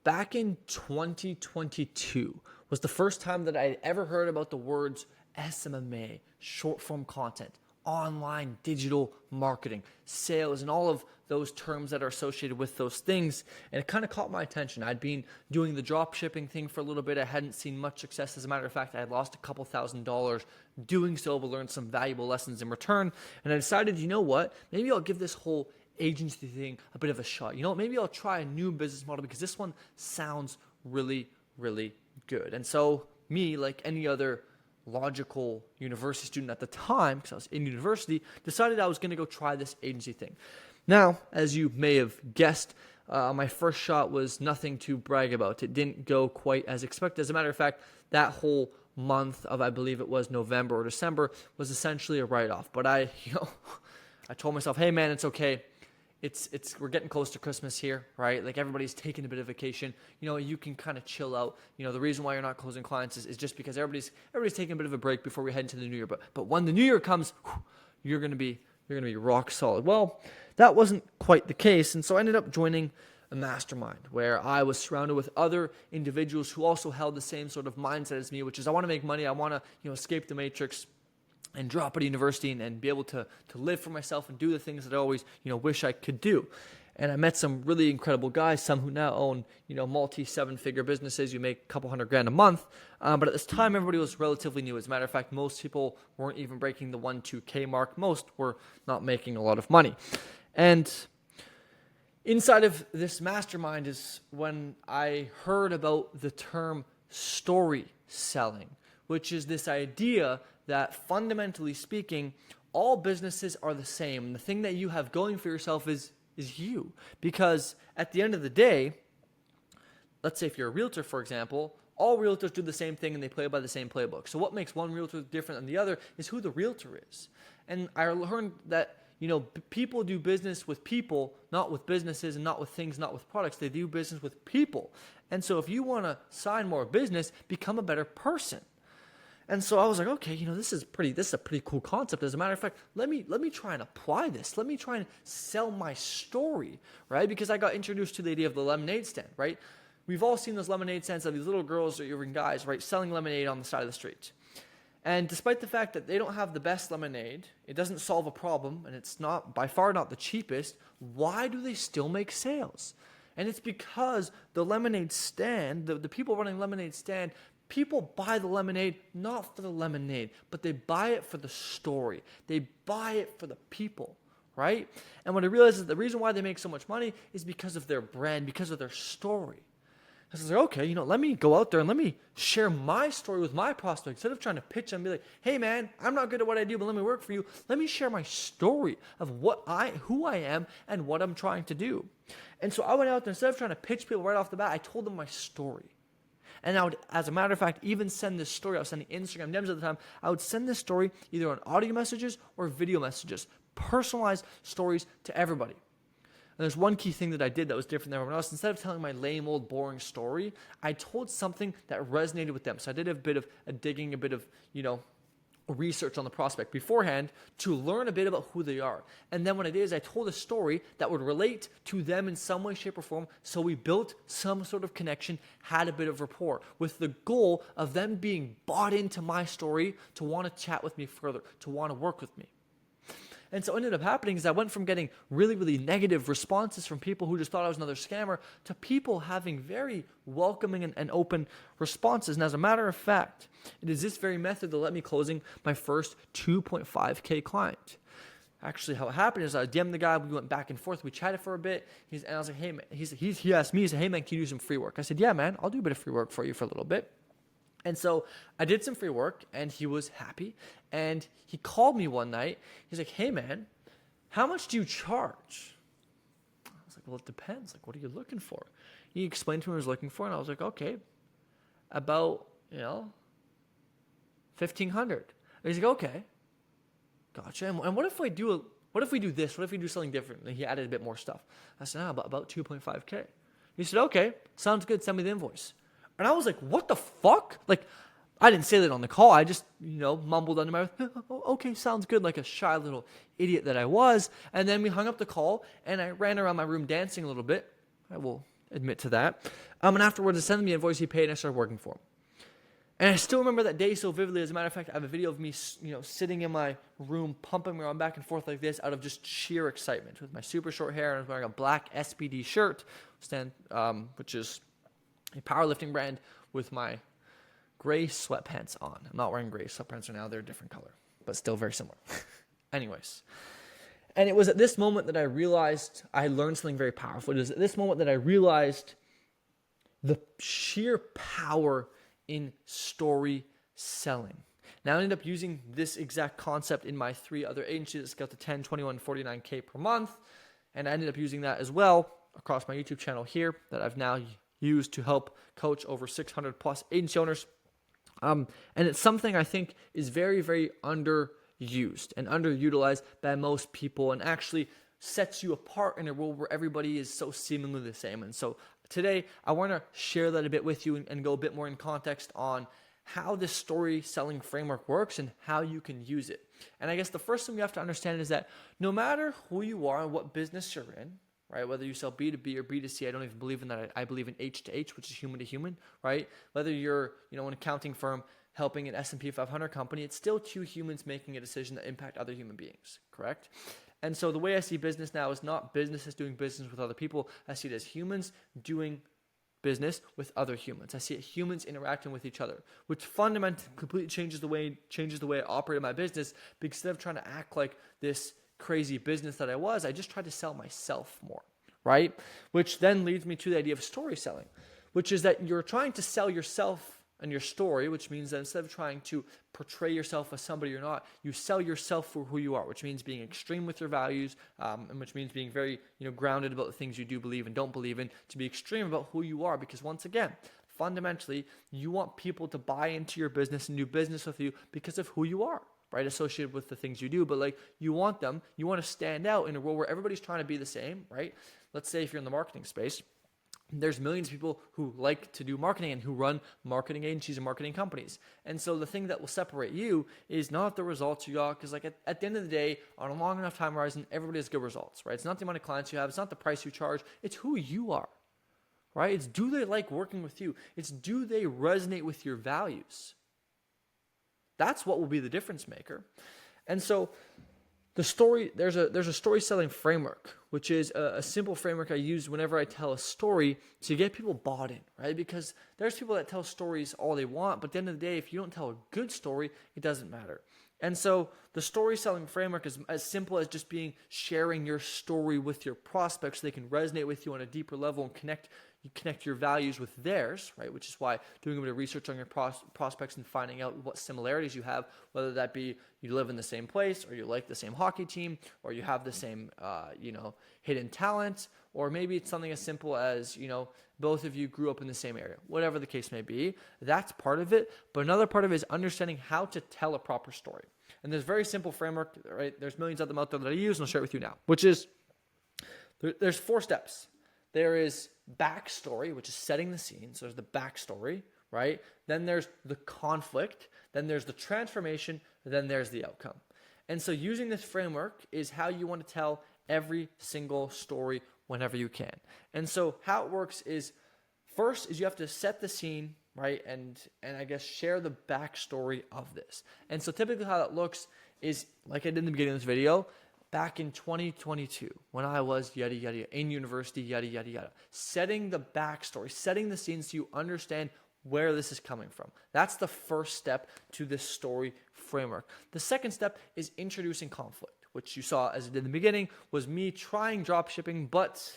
back in 2022 was the first time that I had ever heard about the words SMMA, short form content, online digital marketing, sales, and all of those terms that are associated with those things. And it kind of caught my attention. I'd been doing the drop shipping thing for a little bit. I hadn't seen much success. As a matter of fact, I had lost a couple $1,000s doing so, but learned some valuable lessons in return. And I decided, you know what? Maybe I'll give this whole agency thing a bit of a shot. You know, maybe I'll try a new business model because this one sounds really, really good. And so me, like any other logical university student at the time, because I was in university, decided I was going to go try this agency thing. Now, as you may have guessed, my first shot was nothing to brag about. It didn't go quite as expected. As a matter of fact, that whole month of, I believe it was November or December, was essentially a write-off. But I told myself, hey man, it's okay. We're getting close to Christmas here, right? Like everybody's taking a bit of vacation. You know, you can kind of chill out. You know, the reason why you're not closing clients is just because everybody's taking a bit of a break before we head into the new year. But when the new year comes, you're gonna be rock solid. Well, that wasn't quite the case, and so I ended up joining a mastermind where I was surrounded with other individuals who also held the same sort of mindset as me, which is I want to make money, I want to escape the matrix and drop out of university and be able to live for myself and do the things that I always, wish I could do. And I met some really incredible guys, some who now own, multi-seven-figure businesses. You make a couple $100,000 a month. But at this time, everybody was relatively new. As a matter of fact, most people weren't even breaking the 1-2K mark. Most were not making a lot of money. And inside of this mastermind is when I heard about the term story selling, which is this idea that fundamentally speaking, all businesses are the same. The thing that you have going for yourself is you. Because at the end of the day, let's say if you're a realtor, for example, all realtors do the same thing and they play by the same playbook. So what makes one realtor different than the other is who the realtor is. And I learned that people do business with people, not with businesses and not with things, not with products. They do business with people. And so if you want to sign more business, become a better person. And so I was like, okay, this is a pretty cool concept. As a matter of fact, let me try and apply this. Let me try and sell my story, right? Because I got introduced to the idea of the lemonade stand, right? We've all seen those lemonade stands of these little girls or even guys, right, selling lemonade on the side of the street. And despite the fact that they don't have the best lemonade, it doesn't solve a problem, and it's not by far not the cheapest, why do they still make sales? And it's because the lemonade stand, the people running lemonade stand, people buy the lemonade not for the lemonade, but they buy it for the story. They buy it for the people, right? And what I realized is the reason why they make so much money is because of their brand, because of their story. I was like, okay, let me go out there and let me share my story with my prospect. Instead of trying to pitch them and be like, hey man, I'm not good at what I do, but let me work for you. Let me share my story of who I am and what I'm trying to do. And so I went out there, instead of trying to pitch people right off the bat, I told them my story. And I would, as a matter of fact, even send this story. I was sending Instagram DMs at the time. I would send this story either on audio messages or video messages. Personalized stories to everybody. And there's one key thing that I did that was different than everyone else. Instead of telling my lame, old, boring story, I told something that resonated with them. So I did a bit of digging, a bit of, research on the prospect beforehand to learn a bit about who they are. And then what I did is I told a story that would relate to them in some way, shape, or form. So we built some sort of connection, had a bit of rapport with the goal of them being bought into my story to want to chat with me further, to want to work with me. And so what ended up happening is I went from getting really, really negative responses from people who just thought I was another scammer to people having very welcoming and open responses. And as a matter of fact, it is this very method that led me closing my first 2.5K client. Actually, how it happened is I DM'd the guy, we went back and forth, we chatted for a bit, and I was like, hey man, he asked me, he said, hey man, can you do some free work? I said, yeah man, I'll do a bit of free work for you for a little bit. And so I did some free work, and he was happy. And he called me one night. He's like, hey, man, how much do you charge? I was like, well, it depends. Like, what are you looking for? He explained to me what he was looking for, and I was like, okay, about, $1,500. He's like, okay, gotcha. And what if we do this? What if we do something different? And he added a bit more stuff. I said, about 2.5K. He said, okay, sounds good. Send me the invoice. And I was like, what the fuck? Like, I didn't say that on the call. I just, mumbled under my breath, okay, sounds good, like a shy little idiot that I was. And then we hung up the call, and I ran around my room dancing a little bit. Well, admit to that. And afterwards, they sent me an invoice, he paid, and I started working for him. And I still remember that day so vividly. As a matter of fact, I have a video of me, sitting in my room, pumping around back and forth like this out of just sheer excitement with my super short hair, and I was wearing a black SBD shirt, which is a powerlifting brand, with my gray sweatpants on. I'm not wearing gray sweatpants right now. They're a different color, but still very similar. Anyways. And it was at this moment that I realized I learned something very powerful. It was at this moment that I realized the sheer power in story selling. Now I ended up using this exact concept in my 3 other agencies that got to 10, 21, 49K per month. And I ended up using that as well across my YouTube channel here that I've now used to help coach over 600 plus agency owners. And it's something I think is very, very underused and underutilized by most people, and actually sets you apart in a world where everybody is so seemingly the same. And so today, I want to share that a bit with you and go a bit more in context on how this story selling framework works and how you can use it. And I guess the first thing you have to understand is that no matter who you are and what business you're in, right? Whether you sell B2B or B2C, I don't even believe in that. I believe in H to H, which is human to human, right? Whether you're, an accounting firm helping an S&P 500 company, it's still 2 humans making a decision that impact other human beings, correct? And so the way I see business now is not businesses doing business with other people. I see it as humans doing business with other humans. I see it humans interacting with each other, which fundamentally completely changes the way I operate my business. Because instead of trying to act like this crazy business that I just tried to sell myself more, right? Which then leads me to the idea of story selling, which is that you're trying to sell yourself and your story, which means that instead of trying to portray yourself as somebody you're not, you sell yourself for who you are, which means being extreme with your values, and which means being very, grounded about the things you do believe and don't believe in, to be extreme about who you are. Because once again, fundamentally, you want people to buy into your business and do business with you because of who you are, right? Associated with the things you do, but you want to stand out in a world where everybody's trying to be the same, right? Let's say if you're in the marketing space, there's millions of people who like to do marketing and who run marketing agencies and marketing companies. And so the thing that will separate you is not the results you got, because at the end of the day, on a long enough time horizon, everybody has good results, right? It's not the amount of clients you have. It's not the price you charge. It's who you are, right? It's do they like working with you? It's do they resonate with your values? That's what will be the difference maker. And so there's a story selling framework, which is a simple framework I use whenever I tell a story to get people bought in, right? Because there's people that tell stories all they want, but at the end of the day, if you don't tell a good story, it doesn't matter. And so the story selling framework is as simple as just sharing your story with your prospects so they can resonate with you on a deeper level and connect your values with theirs, right? Which is why doing a bit of research on your prospects and finding out what similarities you have, whether that be you live in the same place, or you like the same hockey team, or you have the same, hidden talent, or maybe it's something as simple as, both of you grew up in the same area. Whatever the case may be, that's part of it. But another part of it is understanding how to tell a proper story. And there's a very simple framework, right? There's millions of them out there that I use, and I'll share it with you now, which is there's 4 steps. There is backstory, which is setting the scene. So there's the backstory, right? Then there's the conflict. Then there's the transformation. Then there's the outcome. And so using this framework is how you want to tell every single story whenever you can. And so how it works is, first is you have to set the scene, right? And I guess share the backstory of this. And so typically how that looks is, like I did in the beginning of this video, back in 2022, when I was yada, yada, yada, in university, yada, yada, yada. Setting the backstory, setting the scene so you understand where this is coming from. That's the first step to this story framework. The second step is introducing conflict, which you saw as I did in the beginning, was me trying drop shipping, but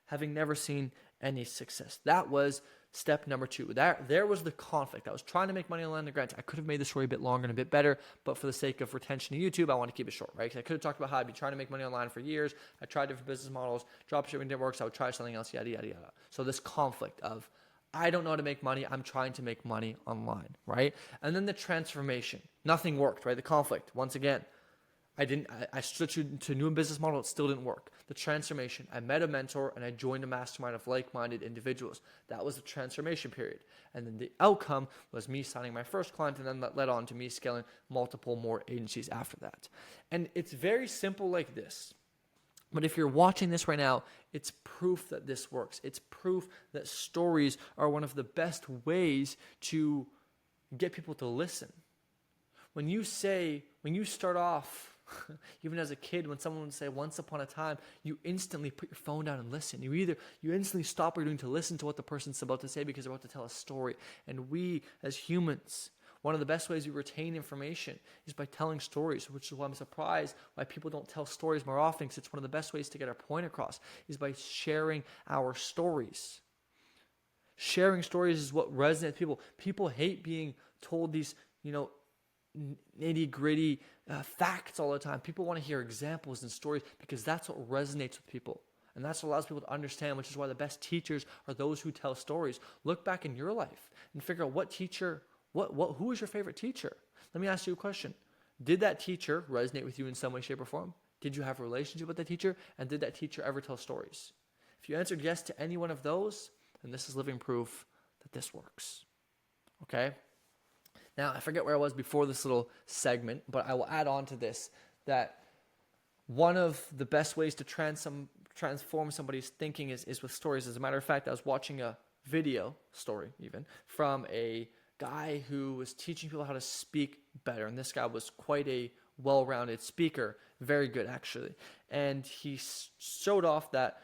having never seen any success. That was step number 2. There was the conflict. I was trying to make money online. Granted, I could have made the story a bit longer and a bit better, but for the sake of retention to YouTube, I want to keep it short, right? Because I could have talked about how I'd be trying to make money online for years. I tried different business models. Dropshipping didn't work, so I would try something else, yada, yada, yada. So this conflict of, I don't know how to make money. I'm trying to make money online, right? And then the transformation. Nothing worked, right? The conflict, once again. I switched to a new business model. It still didn't work. The transformation. I met a mentor and I joined a mastermind of like-minded individuals. That was the transformation period. And then the outcome was me signing my first client, and then that led on to me scaling multiple more agencies after that. And it's very simple like this. But if you're watching this right now, it's proof that this works. It's proof that stories are one of the best ways to get people to listen. When you start off, even as a kid, when someone would say once upon a time, you instantly put your phone down and listen. You instantly stop what you're doing to listen to what the person's about to say because they're about to tell a story. And we as humans, one of the best ways we retain information is by telling stories, which is why I'm surprised why people don't tell stories more often, because it's one of the best ways to get our point across is by sharing our stories. Sharing stories is what resonates with people. People hate being told these, nitty-gritty facts all the time. People want to hear examples and stories because that's what resonates with people. And that's what allows people to understand, which is why the best teachers are those who tell stories. Look back in your life and figure out who is your favorite teacher? Let me ask you a question. Did that teacher resonate with you in some way, shape, or form? Did you have a relationship with that teacher? And did that teacher ever tell stories? If you answered yes to any one of those, then this is living proof that this works. Okay? Now, I forget where I was before this little segment, but I will add on to this that one of the best ways to transform somebody's thinking is with stories. As a matter of fact, I was watching a video story even from a guy who was teaching people how to speak better. And this guy was quite a well-rounded speaker, very good actually. And he showed off that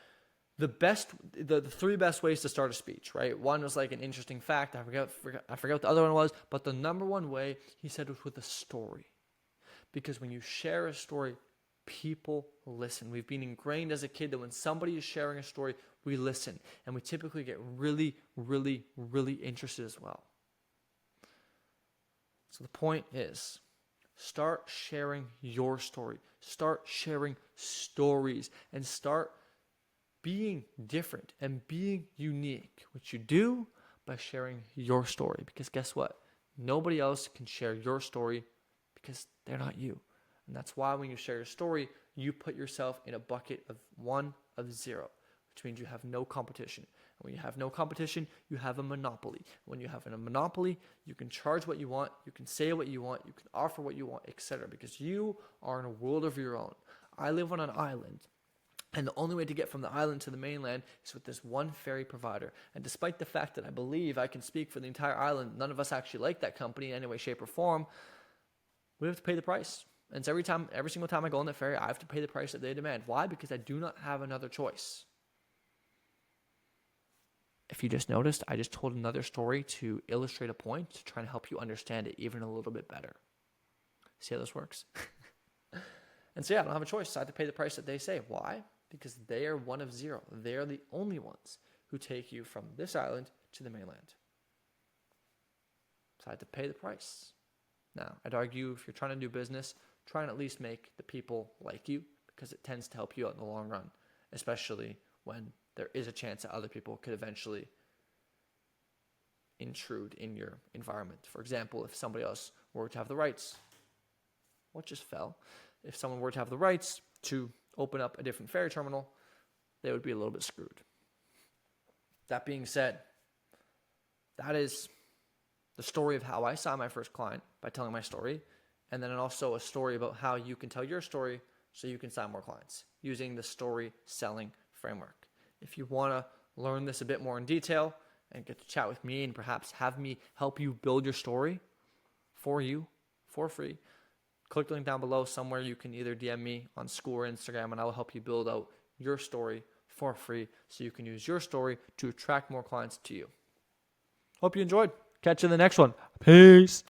the three best ways to start a speech, right? One was like an interesting fact. I forget what the other one was, but the number one way he said was with a story. Because when you share a story, people listen. We've been ingrained as a kid that when somebody is sharing a story, we listen. And we typically get really, really, really interested as well. So the point is, start sharing your story. Start sharing stories and start being different and being unique, which you do by sharing your story. Because guess what? Nobody else can share your story because they're not you. And that's why when you share your story, you put yourself in a bucket of 1 of 0, which means you have no competition. And when you have no competition, you have a monopoly. When you have a monopoly, you can charge what you want, you can say what you want, you can offer what you want, etc. Because you are in a world of your own. I live on an island. And the only way to get from the island to the mainland is with this one ferry provider. And despite the fact that I believe I can speak for the entire island, none of us actually like that company in any way, shape, or form, we have to pay the price. And it's every single time I go on that ferry, I have to pay the price that they demand. Why? Because I do not have another choice. If you just noticed, I just told another story to illustrate a point, to try and help you understand it even a little bit better. See how this works? And so yeah, I don't have a choice. I have to pay the price that they say. Why? Because they are 1 of 0. They are the only ones who take you from this island to the mainland. So I had to pay the price. Now, I'd argue if you're trying to do business, try and at least make the people like you, because it tends to help you out in the long run, especially when there is a chance that other people could eventually intrude in your environment. For example, if somebody else were to have the rights, what just fell? If someone were to have the rights to open up a different ferry terminal, they would be a little bit screwed. That being said, that is the story of how I saw my first client, by telling my story, and then also a story about how you can tell your story so you can sign more clients using the story selling framework. If you want to learn this a bit more in detail and get to chat with me and perhaps have me help you build your story for you for free, click the link down below. Somewhere you can either DM me on school or Instagram, and I will help you build out your story for free so you can use your story to attract more clients to you. Hope you enjoyed. Catch you in the next one. Peace.